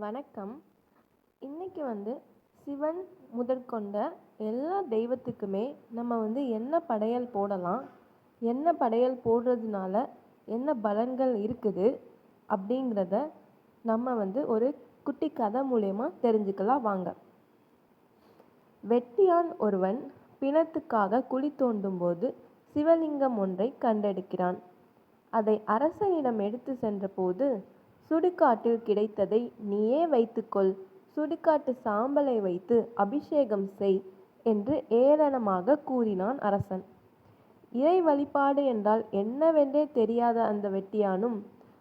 வணக்கம். இன்னைக்கு சிவன் முதற்கொண்ட எல்லா தெய்வத்துக்குமே நம்ம என்ன படையல் போடலாம், என்ன படையல் போடுறதுனால என்ன பலன்கள் இருக்குது அப்படிங்கிறத நம்ம ஒரு குட்டி கதை மூலயமா தெரிஞ்சுக்கலாம் வாங்க. வெட்டியான் ஒருவன் பிணத்துக்காக குழி தோண்டும் போது சிவலிங்கம் ஒன்றை கண்டெடுக்கிறான். அதை அரசனிடம் எடுத்து சென்றபோது, சுடுகாட்டில் கிடைத்ததை நீயே வைத்துக்கொள், சுடுகாட்டு சாம்பலை வைத்து அபிஷேகம் செய் என்று ஏளனமாக கூறினான் அரசன். இறை வழிபாடு என்றால் என்னவென்றே தெரியாத அந்த வெட்டியானும்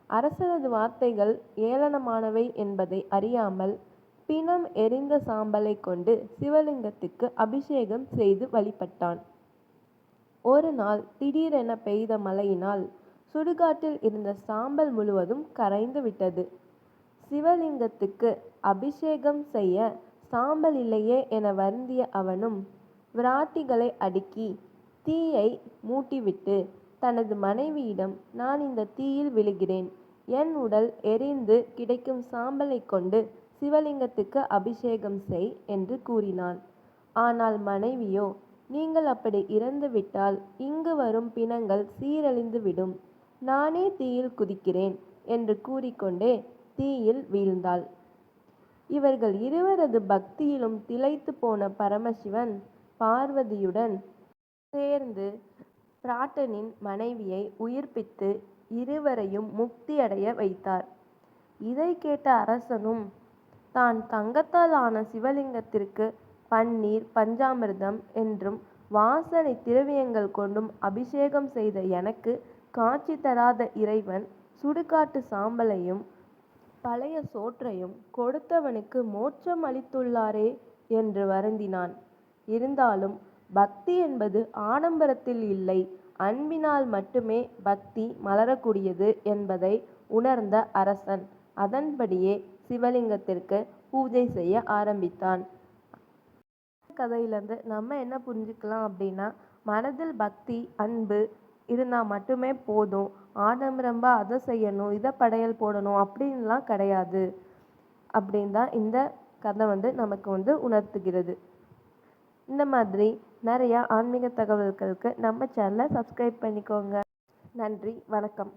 அரசனது வார்த்தைகள் ஏளனமானவை என்பதை அறியாமல் பிணம் எரிந்த சாம்பலை கொண்டு சிவலிங்கத்துக்கு அபிஷேகம் செய்து வழிபட்டான். ஒரு நாள் திடீரென பெய்த மழையினால் சுடுகாட்டில் இருந்த சாம்பல் முழுவதும் கரைந்து விட்டது. சிவலிங்கத்துக்கு அபிஷேகம் செய்ய சாம்பல் இல்லையே என வருந்திய அவனும் விராட்டிகளை அடுக்கி தீயை மூட்டிவிட்டு தனது மனைவியிடம், நான் இந்த தீயில் விழுகிறேன், என் உடல் எரிந்து கிடைக்கும் சாம்பலை கொண்டு சிவலிங்கத்துக்கு அபிஷேகம் செய் என்று கூறினான். ஆனால் மனைவியோ, நீங்கள் அப்படி இறந்துவிட்டால் இங்கு வரும் பிணங்கள் சீரழிந்து விடும், நானே தீயில் குதிக்கிறேன் என்று கூறிக்கொண்டே தீயில் வீழ்ந்தாள். இவர்கள் இருவரது பக்தியிலும் திளைத்து போன பரமசிவன் பார்வதியுடன் சேர்ந்து பிராட்டனின் மனைவியை உயிர்ப்பித்து இருவரையும் முக்தி அடைய வைத்தார். இதை கேட்ட அரசனும், தான் தங்கத்தால் ஆன சிவலிங்கத்திற்கு பன்னீர், பஞ்சாமிர்தம் என்றும் வாசனை திரவியங்கள் கொண்டும் அபிஷேகம் செய்த எனக்கு காட்சி தராத இறைவன் சுடுகாட்டு சாம்பலையும் பழைய சோற்றையும் கொடுத்தவனுக்கு மோட்சம் அளித்துள்ளாரே என்று வருந்தினான். இருந்தாலும் பக்தி என்பது ஆடம்பரத்தில் இல்லை, அன்பினால் மட்டுமே பக்தி மலரக்கூடியது என்பதை உணர்ந்த அரசன் அதன்படியே சிவலிங்கத்திற்கு பூஜை செய்ய ஆரம்பித்தான். கதையிலேருந்து நம்ம என்ன புரிஞ்சுக்கலாம் அப்படின்னா, மனதில் பக்தி, அன்பு இருந்தால் மட்டுமே போதும். ஆடம்பரம்பா அதை செய்யணும், இதை படையல் போடணும் அப்படின்லாம் கிடையாது அப்படின்னு தான் இந்த கதை நமக்கு உணர்த்துகிறது. இந்த மாதிரி நிறையா ஆன்மீக தகவல்களுக்கு நம்ம சேனலை சப்ஸ்கிரைப் பண்ணிக்கோங்க. நன்றி, வணக்கம்.